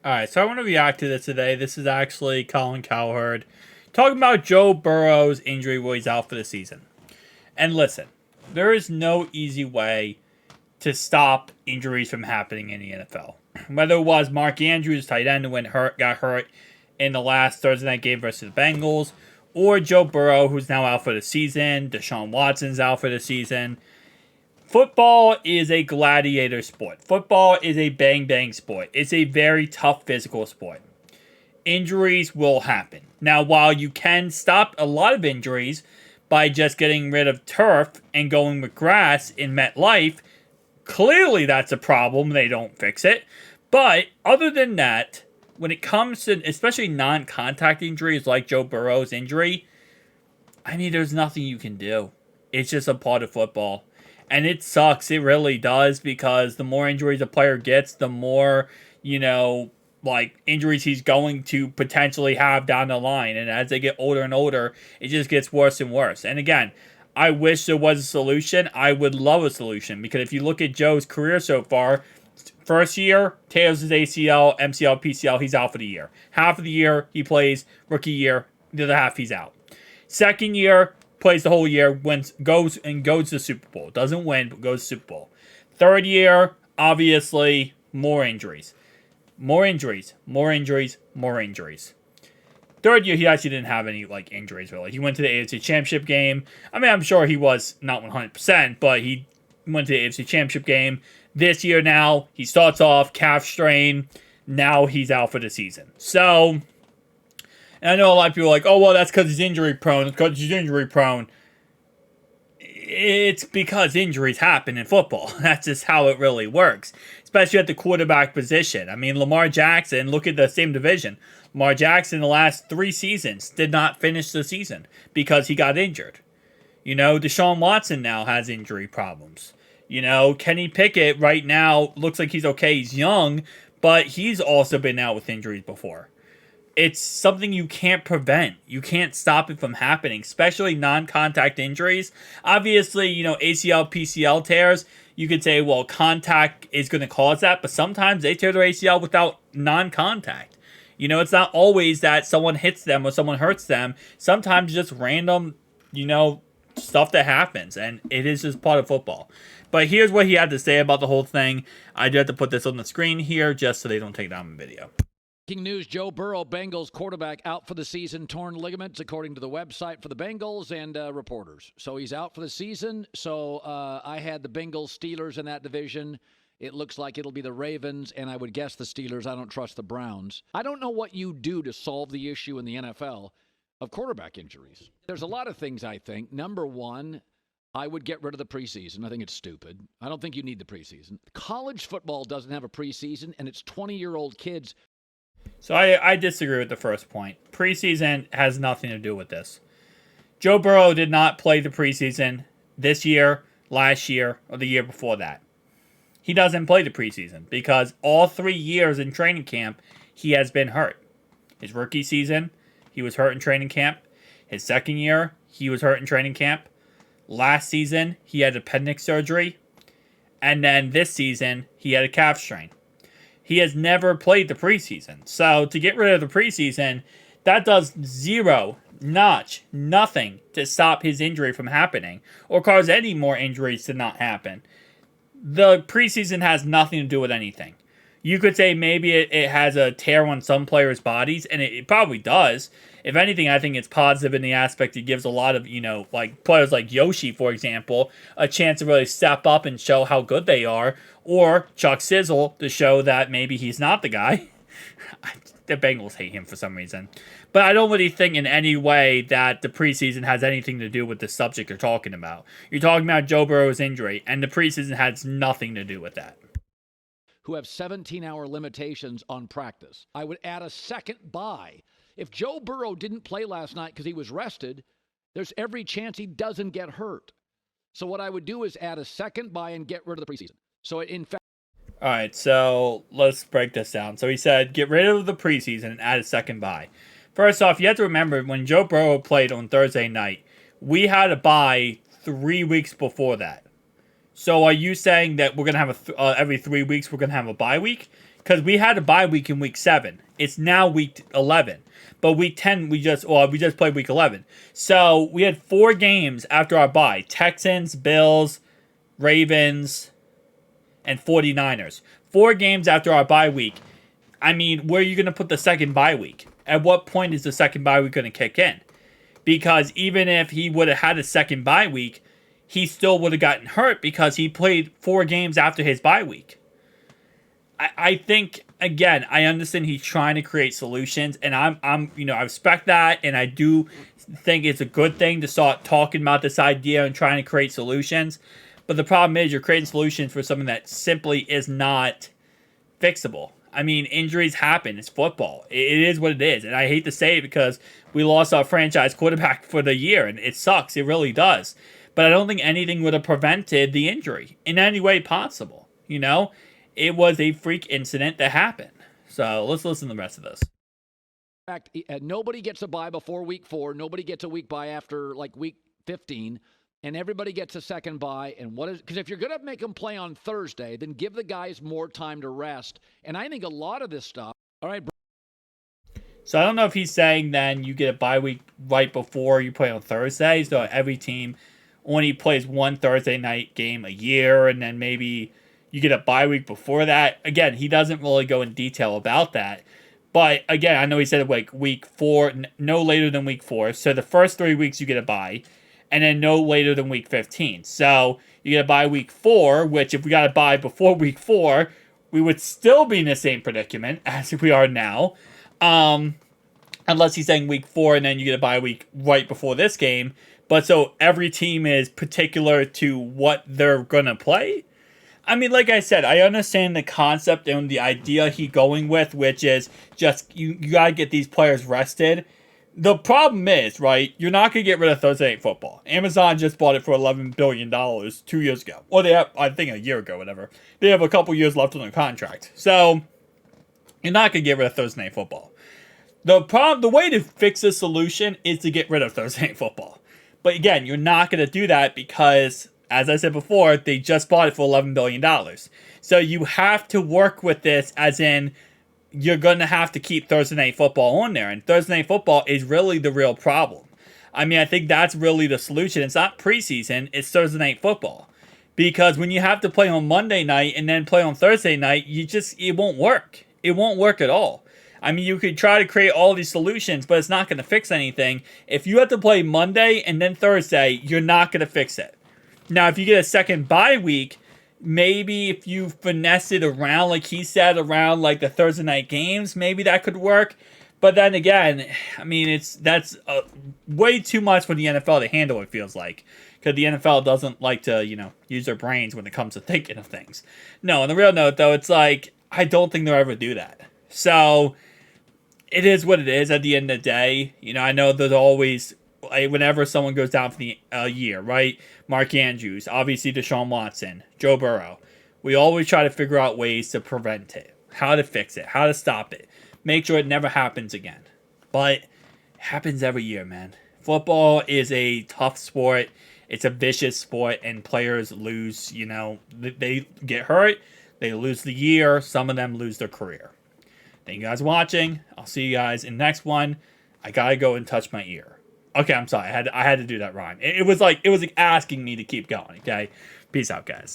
Alright, so I want to react to this today. This is actually Colin Cowherd talking about Joe Burrow's injury where he's out for the season. And listen, there is no easy way to stop injuries from happening in the NFL. Whether it was Mark Andrews, tight end, who got hurt in the last Thursday night game versus the Bengals, or Joe Burrow, who's now out for the season, Deshaun Watson's out for the season. Football is a gladiator sport. Football is a bang-bang sport. It's a very tough physical sport. Injuries will happen. Now, while you can stop a lot of injuries by just getting rid of turf and going with grass in MetLife, clearly that's a problem. They don't fix it. But other than that, when it comes to especially non-contact injuries like Joe Burrow's injury, I mean, there's nothing you can do. It's just a part of football. And it sucks. It really does, because the more injuries a player gets, the more, injuries he's going to potentially have down the line. And as they get older and older, it just gets worse and worse. And again, I wish there was a solution. I would love a solution, because if you look at Joe's career so far, first year, tears his ACL, MCL, PCL, he's out for the year. Half of the year, he plays. Rookie year, the other half, he's out. Second year, plays the whole year, goes to the Super Bowl. Doesn't win, but goes to Super Bowl. Third year, obviously, more injuries. More injuries. Third year, he actually didn't have any, injuries, really. He went to the AFC Championship game. I mean, I'm sure he was not 100%, but he went to the AFC Championship game. This year now, he starts off, calf strain. Now he's out for the season. So, and I know a lot of people are like, oh, well, that's because he's injury prone. It's because injuries happen in football. That's just how it really works, especially at the quarterback position. I mean, Lamar Jackson, look at the same division. Lamar Jackson, the last 3 seasons, did not finish the season because he got injured. Deshaun Watson now has injury problems. Kenny Pickett right now looks like he's okay. He's young, but he's also been out with injuries before. It's something you can't prevent. You can't stop it from happening, especially non-contact injuries. Obviously, ACL, PCL tears, you could say, well, contact is going to cause that, but sometimes they tear their ACL without non-contact. It's not always that someone hits them or someone hurts them. Sometimes just random, stuff that happens, and it is just part of football. But here's what he had to say about the whole thing. I do have to put this on the screen here just so they don't take down the video. Breaking news, Joe Burrow, Bengals quarterback, out for the season, torn ligaments, according to the website for the Bengals and reporters. So he's out for the season. So I had the Bengals, Steelers in that division. It looks like it'll be the Ravens, and I would guess the Steelers. I don't trust the Browns. I don't know what you do to solve the issue in the NFL of quarterback injuries. There's a lot of things, I think. Number one, I would get rid of the preseason. I think it's stupid. I don't think you need the preseason. College football doesn't have a preseason, and it's 20-year-old kids. So I disagree with the first point. Preseason has nothing to do with this. Joe Burrow did not play the preseason this year, last year, or the year before that. He doesn't play the preseason because all 3 years in training camp, he has been hurt. His rookie season, he was hurt in training camp. His second year, he was hurt in training camp. Last season, he had appendix surgery. And then this season, he had a calf strain. He has never played the preseason. So to get rid of the preseason, that does nothing to stop his injury from happening or cause any more injuries to not happen. The preseason has nothing to do with anything. You could say maybe it has a tear on some players' bodies, and it probably does. If anything, I think it's positive in the aspect it gives a lot of, players like Yoshi, for example, a chance to really step up and show how good they are, or Chuck Sizzle to show that maybe he's not the guy. The Bengals hate him for some reason. But I don't really think in any way that the preseason has anything to do with the subject you're talking about. You're talking about Joe Burrow's injury, and the preseason has nothing to do with that. Who have 17-hour limitations on practice. I would add a second bye. If Joe Burrow didn't play last night because he was rested, there's every chance he doesn't get hurt. So what I would do is add a second bye and get rid of the preseason. So in fact... All right, so let's break this down. So he said, get rid of the preseason and add a second bye. First off, you have to remember, when Joe Burrow played on Thursday night, we had a bye 3 weeks before that. So are you saying that we're going to have every 3 weeks we're going to have a bye week? because we had a bye week in week 7. It's now week 11. But week 10, we just played week 11. So we had 4 games after our bye. Texans, Bills, Ravens, and 49ers. 4 games after our bye week. I mean, where are you going to put the second bye week? At what point is the second bye week going to kick in? Because even if he would have had a second bye week, he still would have gotten hurt because he played 4 games after his bye week. I think, again, I understand he's trying to create solutions, and I respect that, and I do think it's a good thing to start talking about this idea and trying to create solutions. But the problem is you're creating solutions for something that simply is not fixable. I mean, injuries happen. It's football. It is what it is. And I hate to say it because we lost our franchise quarterback for the year, and it sucks. It really does. But I don't think anything would have prevented the injury in any way possible. You know? It was a freak incident that happened. So let's listen to the rest of this. In fact, nobody gets a bye before week 4. Nobody gets a week bye after like week 15. And everybody gets a second bye. And what is, because if you're going to make them play on Thursday, then give the guys more time to rest. And I think a lot of this stuff. All right. So I don't know if he's saying then you get a bye week right before you play on Thursday. So every team only plays one Thursday night game a year. And then maybe you get a bye week before that. Again, he doesn't really go in detail about that. But again, I know he said like week 4, no later than week 4. So the first 3 weeks you get a bye. And then no later than week 15. So you get a bye week 4, which if we got a bye before week 4, we would still be in the same predicament as we are now. Unless he's saying week 4 and then you get a bye week right before this game. But so every team is particular to what they're going to play. I mean, like I said, I understand the concept and the idea he's going with, which is just you got to get these players rested. The problem is, right, you're not going to get rid of Thursday Night Football. Amazon just bought it for $11 billion 2 years ago. Or they have, I think a year ago, whatever. They have a couple years left on their contract. So, you're not going to get rid of Thursday Night Football. The way to fix this solution is to get rid of Thursday Night Football. But again, you're not going to do that because, as I said before, they just bought it for $11 billion. So you have to work with this as in, you're going to have to keep Thursday Night Football on there. And Thursday Night Football is really the real problem. I mean, I think that's really the solution. It's not preseason, it's Thursday Night Football. Because when you have to play on Monday night and then play on Thursday night, it won't work. It won't work at all. I mean, you could try to create all these solutions, but it's not going to fix anything. If you have to play Monday and then Thursday, you're not going to fix it. Now, if you get a second bye week, maybe if you finesse it around, like he said, around like the Thursday night games, maybe that could work. But then again, I mean, that's way too much for the NFL to handle, it feels like. Because the NFL doesn't like to, use their brains when it comes to thinking of things. No, on the real note, though, it's like, I don't think they'll ever do that. So, it is what it is at the end of the day. I know there's always, whenever someone goes down for the year, right? Mark Andrews, obviously Deshaun Watson, Joe Burrow. We always try to figure out ways to prevent it, how to fix it, how to stop it, make sure it never happens again. But it happens every year, man. Football is a tough sport. It's a vicious sport, and players lose, they get hurt, they lose the year, some of them lose their career. Thank you guys for watching. I'll see you guys in the next one. I gotta go and touch my ear. Okay, I'm sorry. I had to do that rhyme. It was like asking me to keep going. Okay, peace out, guys.